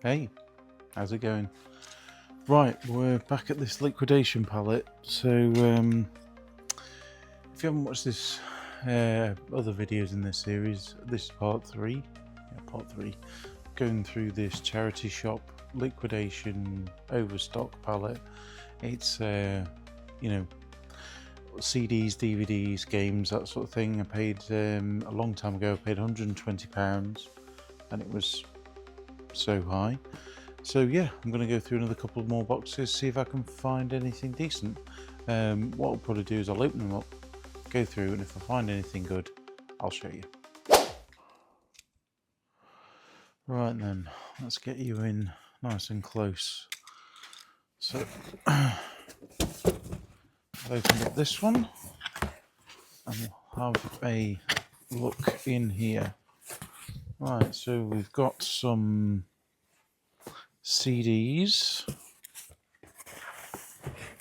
Hey, how's it going? Right, we're back at this liquidation pallet. So, if you haven't watched this other videos in this series, this is part 3. Yeah, part 3. Going through this charity shop liquidation overstock pallet. It's CDs, DVDs, games, that sort of thing. I paid a long time ago. I paid £120, and it was so high. So yeah, I'm going to go through another couple of more boxes, see if I can find anything decent. What I'll probably do is I'll open them up, go through, and if I find anything good, I'll show you. Right then, let's get you in nice and close. So I've opened up this one, and we'll have a look in here. Right, so we've got some CDs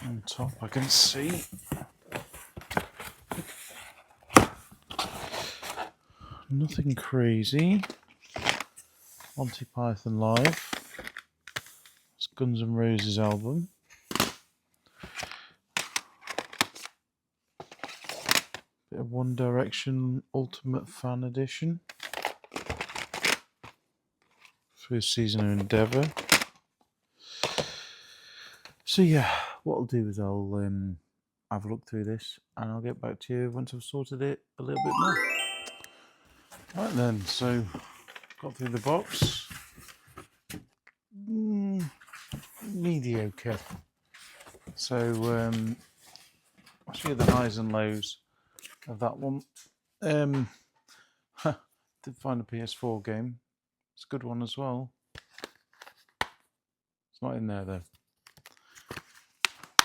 on top, I can see. Nothing crazy. Monty Python Live. It's Guns N' Roses album. Bit of One Direction Ultimate Fan Edition. First season of Endeavour. So yeah, what I'll do is I'll have a look through this and I'll get back to you once I've sorted it a little bit more. Right then, so got through the box. Mediocre. So I'll show you the highs and lows of that one. Did find a PS4 game. It's a good one as well. It's not in there though,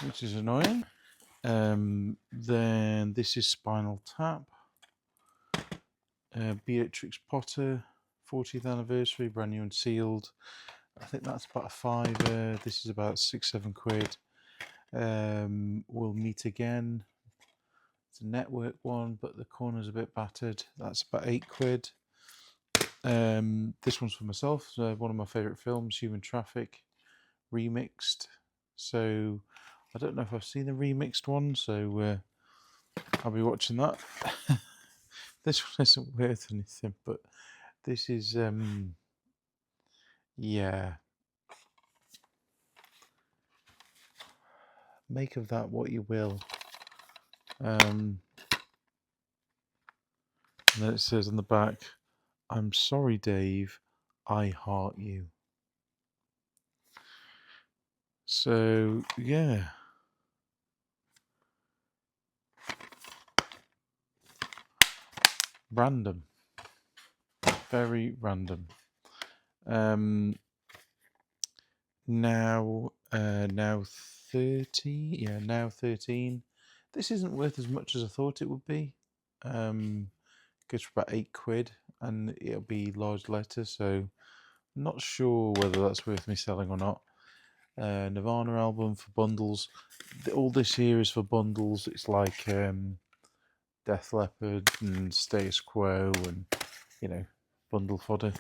which is annoying. Then this is Spinal Tap. Beatrix Potter, 40th anniversary, brand new and sealed. I think that's about a £5. This is about £6-7. We'll Meet Again. It's a network one, but the corner's a bit battered. That's about £8. This one's for myself. One of my favourite films, Human Traffic, remixed. So I don't know if I've seen the remixed one, so I'll be watching that. This one isn't worth anything, but this is yeah. Make of that what you will. And then it says on the back, "I'm sorry, Dave, I heart you." So yeah. Random. Very random. Now 30. Yeah, now 13. This isn't worth as much as I thought it would be. Goes for about £8, and it'll be large letters, so I'm not sure whether that's worth me selling or not. Nirvana album for bundles. All this here is for bundles. It's like Def Leppard and Status Quo, and bundle fodder.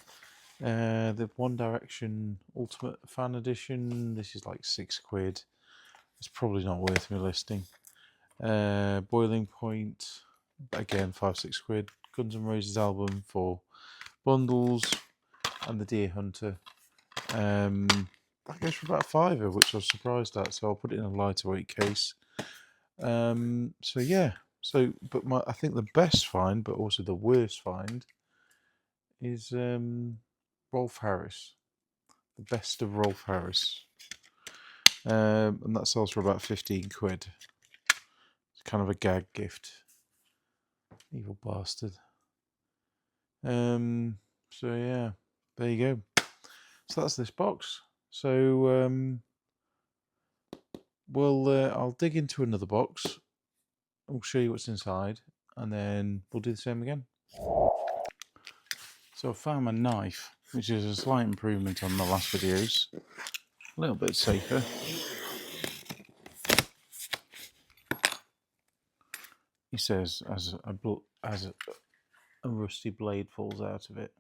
The One Direction Ultimate Fan Edition. This is like £6. It's probably not worth me listing. Boiling Point, again £5-6. Guns N' Roses album for bundles, and the Deer Hunter. That goes for about £5, which I was surprised at. So I'll put it in a lighter weight case. So yeah. So, but I think the best find, but also the worst find, is Rolf Harris. The best of Rolf Harris. And that sells for about £15. It's kind of a gag gift. Evil bastard. So yeah, there you go. So that's this box. So I'll dig into another box. I'll show you what's inside, and then we'll do the same again. So I found my knife, which is a slight improvement on the last videos. A little bit safer. He says as a rusty blade falls out of it.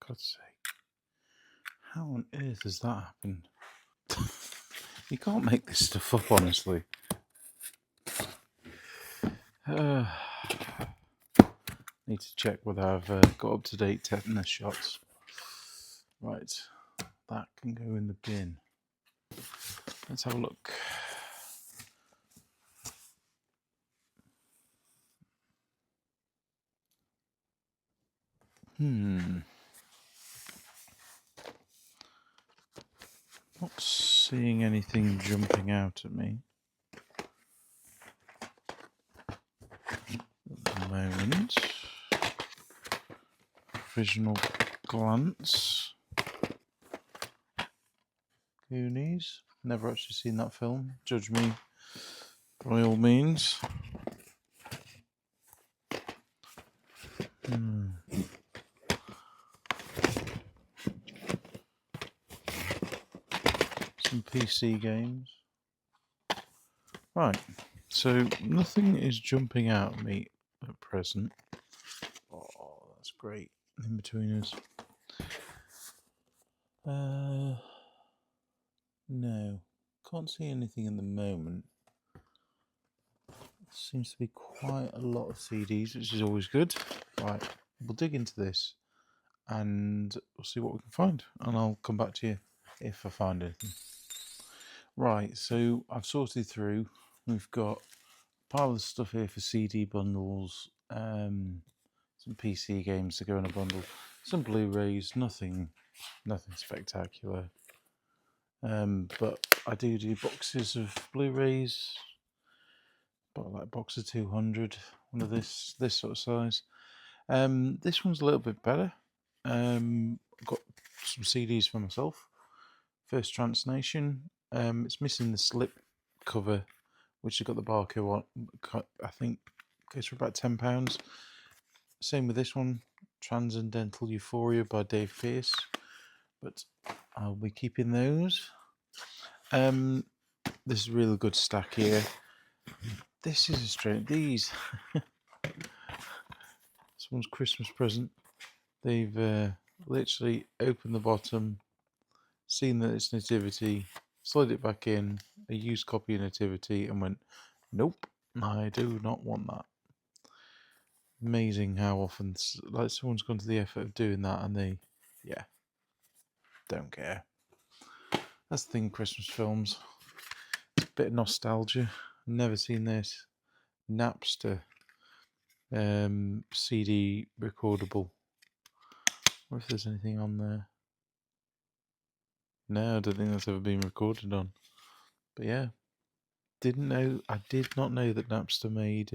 God's sake. How on earth has that happened? You can't make this stuff up, honestly. Need to check whether I've got up-to-date tetanus shots. Right, that can go in the bin. Let's have a look. Not seeing anything jumping out at me at the moment. Provisional glance. Goonies. Never actually seen that film. Judge me by all means. Some PC games. Right, so nothing is jumping out at me at present. Oh, that's great. In between us. No, can't see anything at the moment. Seems to be quite a lot of CDs, which is always good. Right, we'll dig into this and we'll see what we can find, and I'll come back to you if I find anything. Right, so I've sorted through. We've got a pile of stuff here for CD bundles, some PC games to go in a bundle, some Blu-rays, nothing spectacular. But I do boxes of Blu-rays, but like a box of 200, one of this sort of size. This one's a little bit better. Got some CDs for myself. First Transnation. It's missing the slip cover, which has got the barcode on. I think goes for about £10. Same with this one, Transcendental Euphoria by Dave Pearce. But I'll be keeping those. This is a really good stack here. This is a strange. These. Someone's Christmas present. They've literally opened the bottom, seen that it's Nativity, slid it back in, a used copy of Nativity, and went, nope, I do not want that. Amazing how often, like, someone's gone to the effort of doing that and they, don't care. That's the thing with Christmas films. It's a bit of nostalgia. Never seen this. Napster CD recordable. What if there's anything on there? No, I don't think that's ever been recorded on. But yeah, I did not know that Napster made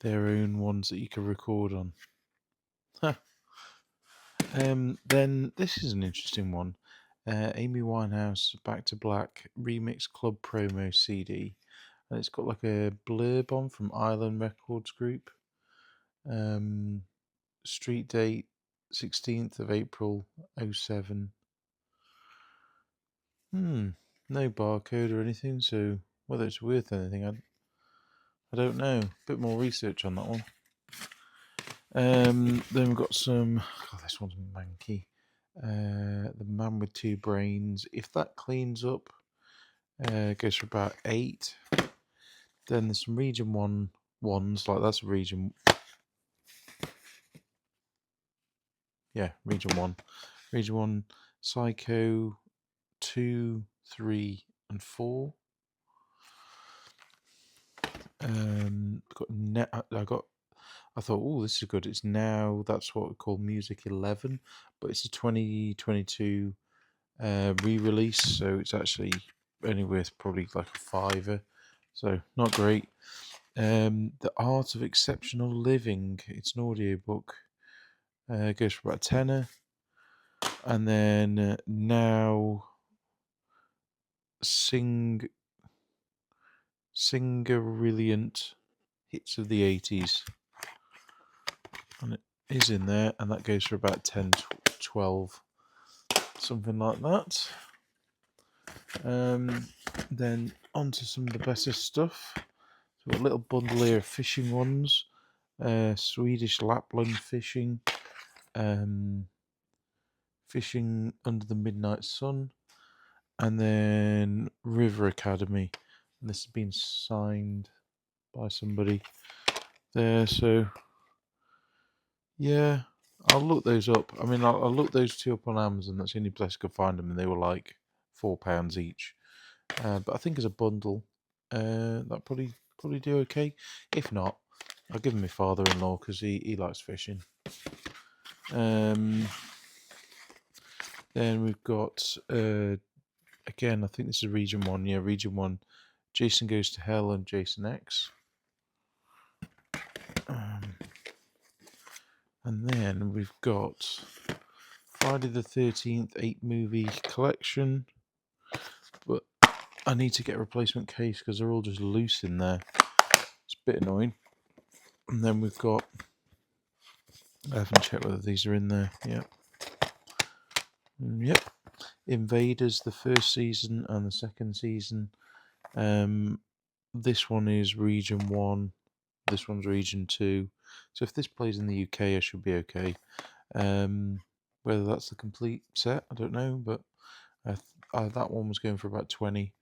their own ones that you could record on. Then this is an interesting one. Amy Winehouse Back to Black Remix Club Promo CD. And it's got like a blurb on from Island Records Group. Street date 16th of April 07. No barcode or anything, so whether it's worth anything, I don't know. A bit more research on that one. Then we've got some. Oh, this one's manky. The Man with Two Brains. If that cleans up, goes for about 8. Then there's some Region 1 ones, like that's Region. Yeah, Region 1. Region 1, Psycho 2, 3, and 4. I thought, oh, this is good. It's now, that's what we call Music 11, but it's a 2022 re-release, so it's actually only worth probably like a £5, so not great. The Art of Exceptional Living, it's an audiobook, goes for about £10. And then now Singerilliant Hits of the 80s. And it is in there, and that goes for about 10, 12, something like that. Then onto some of the better stuff. So we've got a little bundle here of fishing ones. Swedish Lapland fishing. Fishing Under the Midnight Sun, and then River Academy. And this has been signed by somebody there, so yeah, I'll look those up. I mean, I'll look those two up on Amazon. That's the only place I could find them, and they were like £4 each. But I think as a bundle, that probably do okay. If not, I'll give them my father-in-law because he likes fishing. Then we've got again, I think this is Region 1. Yeah, Region 1. Jason Goes to Hell and Jason X. And then we've got Friday the 13th 8-movie collection. But I need to get a replacement case because they're all just loose in there. It's a bit annoying. And then we've got... I haven't checked whether these are in there. Yep. Yep. Invaders, the first season and the second season. This one is Region 1. This one's Region 2. So if this plays in the UK, I should be okay. Whether that's the complete set, I don't know. But that one was going for about 20.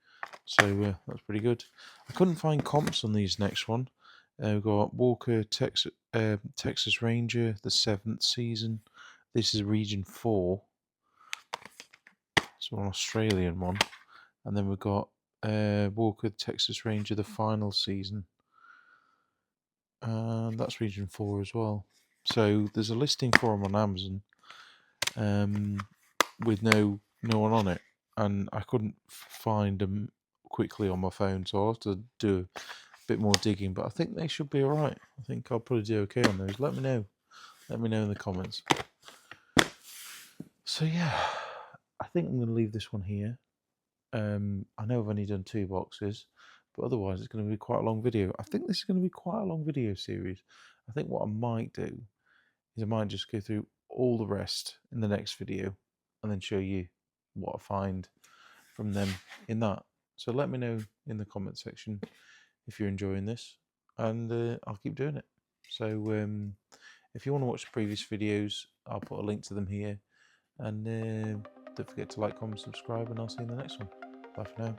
So that's pretty good. I couldn't find comps on these next one. We've got Walker, Texas Ranger, the 7th season. This is Region 4. So an Australian one. And then we've got Walker, Texas Ranger, the final season. And that's Region 4 as well. So there's a listing for them on Amazon with no one on it. And I couldn't find them quickly on my phone, so I'll have to do a bit more digging. But I think they should be alright. I think I'll probably do okay on those. Let me know. Let me know in the comments. So yeah, I think I'm going to leave this one here. I know I've only done 2 boxes, but otherwise it's going to be quite a long video. I think this is going to be quite a long video series. I think what I might do is I might just go through all the rest in the next video and then show you what I find from them in that. So let me know in the comment section if you're enjoying this, and I'll keep doing it. So if you want to watch the previous videos, I'll put a link to them here, and don't forget to like, comment, subscribe, and I'll see you in the next one. Bye for now.